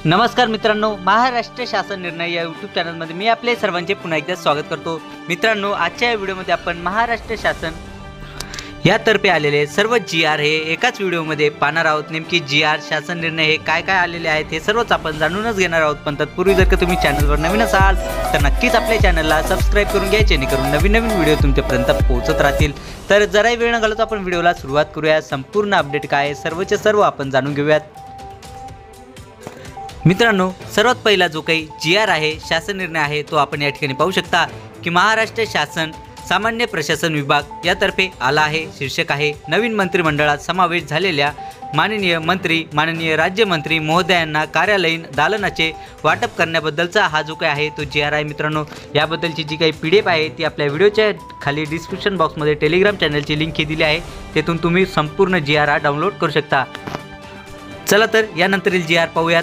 नमस्कार मित्रांनो, महाराष्ट्र शासन निर्णय या यूट्यूब चॅनलमध्ये मी आपले सर्वांचे पुन्हा एकदा स्वागत करतो। मित्रांनो, आजच्या या व्हिडिओमध्ये आपण महाराष्ट्र शासन यातर्फे आलेले सर्व GR हे एकाच व्हिडिओमध्ये पाहणार आहोत। नेमकी GR शासन निर्णय हे काय काय आलेले आहेत हे सर्वच आपण जाणूनच घेणार आहोत। पण तत्पूर्वी जर का तुम्ही चॅनलवर नवीन असाल तर नक्कीच आपल्या चॅनलला सबस्क्राइब करून घ्या, जेणेकरून नवीन नवीन व्हिडिओ तुमच्यापर्यंत पोहोचत राहतील। तर जराही वेळ न घालवता आपण व्हिडिओला सुरुवात करूया। संपूर्ण अपडेट काय आहे सर्वचे सर्व आपण जाणून घेऊयात। मित्रांनो, सर्वात पहिला जो काही GR आहे, शासन निर्णय आहे, तो आपण या ठिकाणी पाहू शकता की महाराष्ट्र शासन सामान्य प्रशासन विभाग यातर्फे आला आहे। शीर्षक आहे नवीन मंत्रिमंडळात समावेश झालेल्या माननीय मंत्री, माननीय राज्यमंत्री महोदयांना कार्यालयीन दालनाचे वाटप करण्याबद्दलचा हा जो काही आहे तो GR आहे। मित्रांनो, याबद्दलची जी काही PDF आहे ती आपल्या व्हिडिओच्या खाली डिस्क्रिप्शन बॉक्समध्ये टेलिग्राम चॅनलची लिंक दिली आहे, तेथून तुम्ही संपूर्ण GR हा डाउनलोड करू शकता। चला तर यानंतरील GR पाहूयात।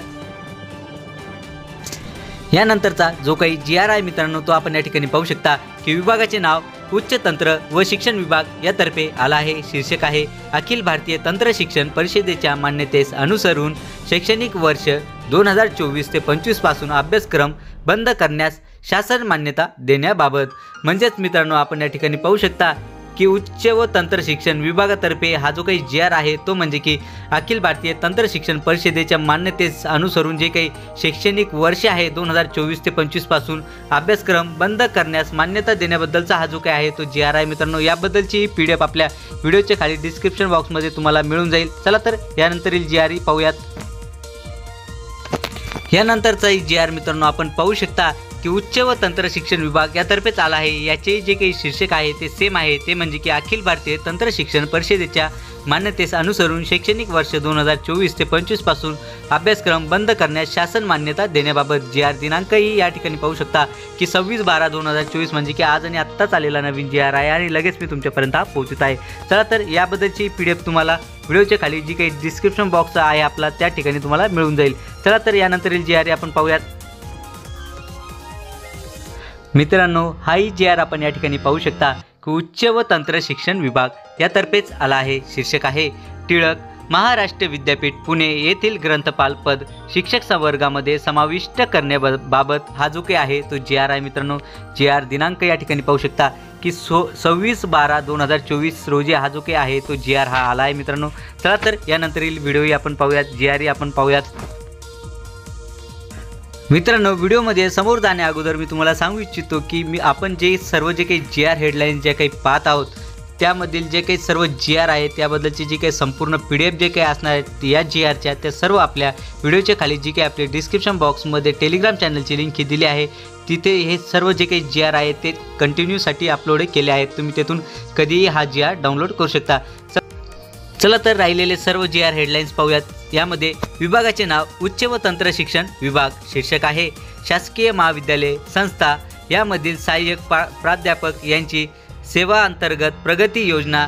यानंतरचा जो काही GR आहे मित्रांनो, तो आपण या ठिकाणी पाहू शकता की विभागाचे नाव उच्च तंत्र व शिक्षण विभाग यातर्फे आला आहे। शीर्षक आहे अखिल भारतीय तंत्र शिक्षण परिषदेच्या मान्यतेस अनुसरून शैक्षणिक वर्ष 2024 ते 25 पासून अभ्यासक्रम बंद करण्यास शासन मान्यता देण्याबाबत। म्हणजेच मित्रांनो, आपण या ठिकाणी पाहू शकता की उच्च व तंत्र शिक्षण विभागातर्फे हा जो काही GR आहे तो म्हणजे की अखिल भारतीय तंत्र शिक्षण परिषदेच्या मान्यतेस अनुसरून जे काही शैक्षणिक वर्ष आहे 2024 ते 25 पासून अभ्यासक्रम बंद करण्यास मान्यता देण्याबद्दलचा हा जो काही आहे तो GR आहे। मित्रांनो, याबद्दलची PDF आपल्या व्हिडिओच्या खाली डिस्क्रिप्शन बॉक्समध्ये तुम्हाला मिळून जाईल। चला तर यानंतरील GR पाहूयात। यानंतरचा GR मित्रांनो आपण पाहू शकता की उच्च व तंत्र शिक्षण विभाग यातर्फेच आला आहे। याचे जे काही शीर्षक आहे ते सेम आहे, ते म्हणजे की अखिल भारतीय तंत्र शिक्षण परिषदेच्या मान्यतेस अनुसरून शैक्षणिक वर्ष 2024 ते 25 पासून अभ्यासक्रम बंद करण्यास शासन मान्यता देण्याबाबत। GR दिनांकही या ठिकाणी पाहू शकता की 26/12/2024 म्हणजे की आज आणि आत्ताच आलेला नवीन GR आहे आणि लगेच मी तुमच्यापर्यंत पोहोचत आहे। चला तर याबद्दलची PDF तुम्हाला व्हिडिओच्या खाली जी काही डिस्क्रिप्शन बॉक्स आहे आपला त्या ठिकाणी तुम्हाला मिळून जाईल। चला तर यानंतरील GR आपण पाहूयात। मित्रांनो, हाही GR आपण या ठिकाणी पाहू शकता की उच्च व तंत्र शिक्षण विभाग यातर्फेच आला आहे। शीर्षक आहे टिळक महाराष्ट्र विद्यापीठ पुणे येथील ग्रंथपाल पद शिक्षक संवर्गामध्ये समाविष्ट करण्याबाबत हा जो काही आहे तो GR आहे। मित्रांनो, GR दिनांक या ठिकाणी पाहू शकता की 26/12/2024 रोजी हा जो काही आहे तो GR हा आला आहे। मित्रांनो, चला तर यानंतरील व्हिडिओही आपण पाहूयात, GR आपण पाहूयात। मित्रांनो, व्हिडिओमध्ये समोर जाण्या अगोदर मी तुम्हाला सांगू इच्छितो की आपण जे सर्व जे काही GR हेडलाईन जे काही पाहत आहोत त्यामधील जे काही सर्व GR आहे त्याबद्दलची जी काही संपूर्ण PDF जे काही असणार आहेत या GRच्या त्या सर्व आपल्या व्हिडिओच्या खाली जी काही आपल्या डिस्क्रिप्शन बॉक्समध्ये टेलिग्राम चॅनलची लिंक दिली आहे, तिथे हे सर्व जे काही GR आहे ते कंटिन्यूसाठी अपलोड केले आहेत। तुम्ही तेथून कधीही हा GR डाउनलोड करू शकता। चला तर राहिलेले सर्व GR हेडलाईन्स पाहूयात। यामध्ये विभागाचे नाव उच्च व तंत्र शिक्षण विभाग, शीर्षक आहे शासकीय महाविद्यालय संस्था यामधील सहाय्यक प्राध्यापक यांची सेवा अंतर्गत प्रगती योजना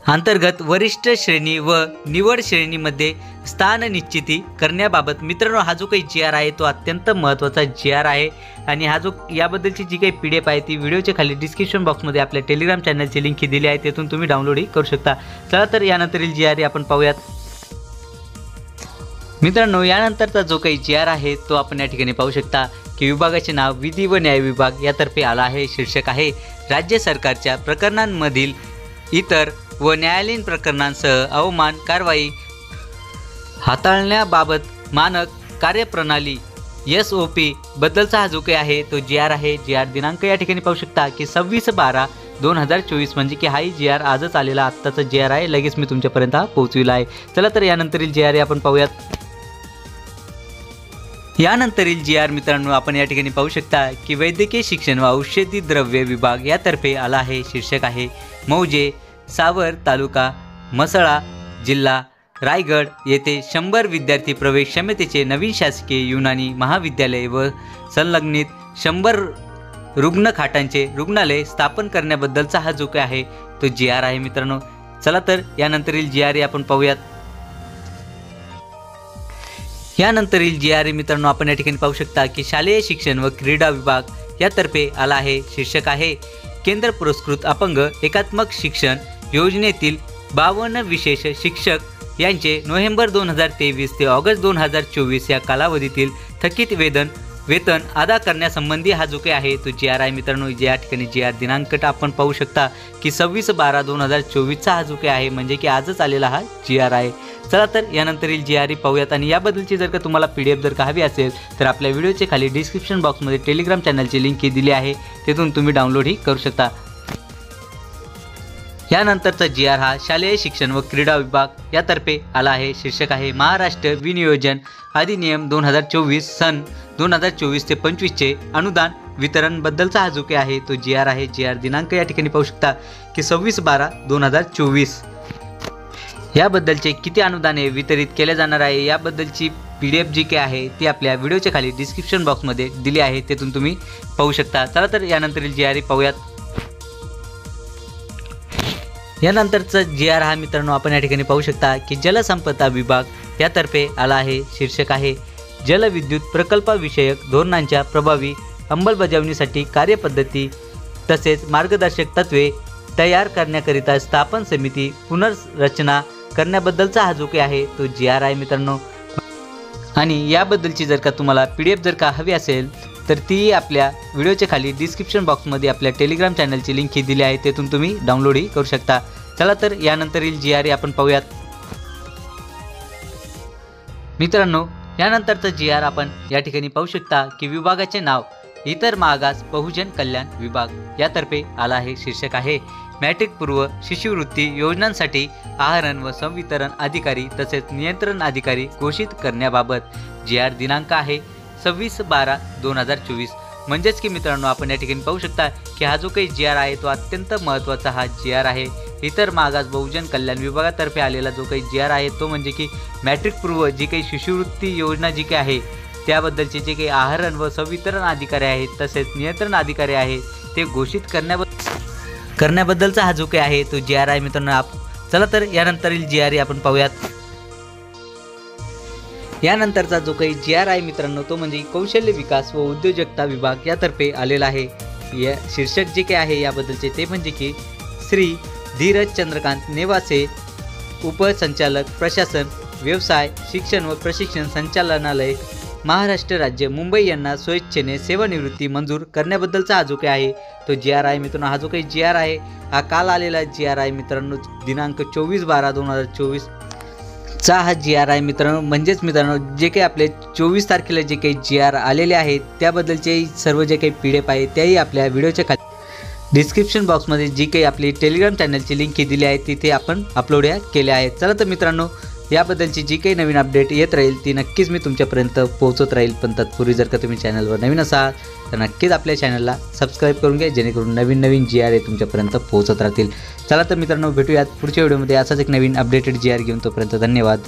अंतर्गत वरिष्ठ श्रेणी व निवड श्रेणीमध्ये स्थान निश्चिती करण्याबाबत। मित्रांनो, हा जो काही GR आहे तो अत्यंत महत्त्वाचा GR आहे आणि हा जो याबद्दलची जी काही PDF आहे ती व्हिडिओच्या खाली डिस्क्रिप्शन बॉक्समध्ये आपल्या टेलिग्राम चॅनलची लिंक दिली आहे, तेथून तुम्ही डाउनलोडही करू शकता। चला तर यानंतरील GR आपण पाहूयात। मित्रांनो, यानंतरचा जो काही GR आहे तो आपण या ठिकाणी पाहू शकता की विभागाचे नाव विधी व न्याय विभाग यातर्फे आला आहे। शीर्षक आहे राज्य सरकारच्या प्रकरणांमधील इतर व न्यायालयीन प्रकरणांसह अवमान कारवाई हाताळण्याबाबत मानक कार्यप्रणाली SOP बद्दलचा हा जो काही आहे तो GR आहे। GR दिनांक या ठिकाणी पाहू शकता की 26/12/2024 म्हणजे की हाही GR आजच आलेला आत्ताचा GR आहे, लगेच मी तुमच्यापर्यंत पोहोचविला आहे। चला तर यानंतरील GR आपण पाहूयात। यानंतरील GR मित्रांनो आपण या ठिकाणी पाहू शकता की वैद्यकीय शिक्षण व औषधी द्रव्य विभाग यातर्फे आला आहे। शीर्षक आहे मौजे सावर तालुका म्हसळा जिल्हा रायगड येथे 100 विद्यार्थी प्रवेश क्षमतेचे नवीन शासकीय युनानी महाविद्यालय व संलग्नित 100 रुग्णखाटांचे रुग्णालय स्थापन करण्याबद्दलचा हा जो काही आहे तो GR आहे। मित्रांनो, चला तर यानंतरील GR आपण पाहूयात। यानंतरील GR मित्रांनो आपण या ठिकाणी पाहू शकता की शालेय शिक्षण व क्रीडा विभाग यातर्फे आला आहे। शीर्षक आहे केंद्र पुरस्कृत अपंग एकात्मक शिक्षण योजनेतील 52 विशेष शिक्षक यांचे नोव्हेंबर 2023 ते ऑगस्ट 2024 या कालावधीतील थकीत वेतन अदा करण्यासंबंधी हा जो काही आहे तो GR आहे मित्रांनो. या ठिकाणी GR दिनांक आपण पाहू शकता की 26/12/2024चा हा जो काही आहे म्हणजे की आजच आलेला हा GR आहे. चला तर यानंतरील GR पाहूयात आणि याबद्दलची जर का तुम्हाला PDF जर का हवी असेल तर आपल्या व्हिडिओचे खाली डिस्क्रिप्शन बॉक्समध्ये टेलिग्राम चॅनलची लिंक दिली आहे, तिथून तुम्ही डाउनलोडही करू शकता. यानंतरचा GR हा शालेय शिक्षण व क्रीडा विभाग यातर्फे आला आहे. शीर्षक आहे महाराष्ट्र विनियोजन अधिनियम 2024 सन 2024 ते 25चे अनुदान वितरणबद्दलचा हा जो काही आहे तो GR आहे. GR दिनांक या ठिकाणी पाहू शकता की 26/12/2024. याबद्दलचे किती अनुदाने वितरित केले जाणार आहे याबद्दलची PDF जी काही आहे ती आपल्या व्हिडिओच्या खाली डिस्क्रिप्शन बॉक्समध्ये दिली आहे, तिथून तुम्ही पाहू शकता. चला तर यानंतरील GR पाहूयात. यानंतरचा GR हा मित्रांनो आपण या ठिकाणी पाहू शकता की जलसंपदा विभाग यातर्फे आला आहे. शीर्षक आहे जलविद्युत प्रकल्पाविषयक धोरणांच्या प्रभावी अंमलबजावणीसाठी कार्यपद्धती तसेच मार्गदर्शक तत्त्वे तयार करण्याकरिता स्थापन समिती पुनर्रचना करण्याबद्दलचा हा जो काही आहे तो GR आहे मित्रांनो. आणि याबद्दलची जर का तुम्हाला PDF जर का हवी असेल तर ती आपल्या व्हिडिओच्या खाली डिस्क्रिप्शन बॉक्समध्ये आपल्या टेलिग्राम चॅनलची लिंक ही दिली आहे, तिथून तुम्ही डाउनलोडही करू शकता. चला तर यानंतरील GR आपण पाहूयात. मित्रांनो यानंतरचा GR आपण या ठिकाणी पाहू शकता की विभागाचे नाव इतर मागास बहुजन कल्याण विभाग यातर्फे आला आहे. शीर्षक आहे मॅट्रिक पूर्व शिष्यवृत्ती योजनांसाठी आहरण व संवितरण अधिकारी तसेच नियंत्रण अधिकारी घोषित करण्याबाबत. GR दिनांक आहे 26/12/2024. म्हणजेच की मित्रांनो आपण या ठिकाणी पाहू शकता की हा जो काही GR आहे तो अत्यंत महत्त्वाचा हा GR आहे. इतर मागास बहुजन कल्याण विभागातर्फे आलेला जो काही GR आहे तो म्हणजे की मॅट्रिक पूर्व जी काही शिष्यवृत्ती योजना जी काही आहे त्याबद्दलचे जे काही आहरण व संवितरण अधिकारी आहेत तसेच नियंत्रण अधिकारी आहे ते घोषित करण्याबद्दलचा हा जो काही आहे तो GR आहे मित्रांनो. चला तर यानंतरील GR आपण पाहूयात. यानंतरचा जो काही GR आहे मित्रांनो तो म्हणजे कौशल्य विकास व उद्योजकता विभाग यातर्फे आलेला आहे. या शीर्षक जे काही आहे याबद्दलचे ते म्हणजे की श्री धीरज चंद्रकांत नेवासे उपसंचालक प्रशासन व्यवसाय शिक्षण व प्रशिक्षण संचालनालय महाराष्ट्र राज्य मुंबई यांना स्वेच्छेने सेवानिवृत्ती मंजूर करण्याबद्दलचा हा जो काही आहे तो GR आहे मित्रांनो. हा जो काही GR आहे हा काल आलेला GR आहे मित्रांनो. दिनांक 24/12/2024 चा हा GR आहे मित्रांनो. म्हणजेच मित्रांनो जे काही आपले 24 तारखेला जे काही GR आलेले आहेत त्याबद्दलचे सर्व जे काही PDF आहे त्याही आपल्या व्हिडिओच्या खाली डिस्क्रिप्शन बॉक्समध्ये जी काही आपली टेलिग्राम चॅनलची लिंक ही दिली आहे तिथे आपण अपलोड केले आहेत. चला तर मित्रांनो याबद्दलची जी काही नवीन अपडेट येत राहील ती नक्कीच मी तुमच्यापर्यंत पोहोचत राहील. पण तत्पूर्वी जर का तुम्ही चॅनलवर नवीन असाल तर नक्कीच आपल्या चॅनलला सबस्क्राईब करून घ्या, जेणेकरून नवीन GR तुमच्यापर्यंत पोहोचत राहतील. चला तर मित्रांनो भेटूयात पुढच्या व्हिडिओमध्ये असाच एक नवीन अपडेटेड GR घेऊन. तोपर्यंत धन्यवाद.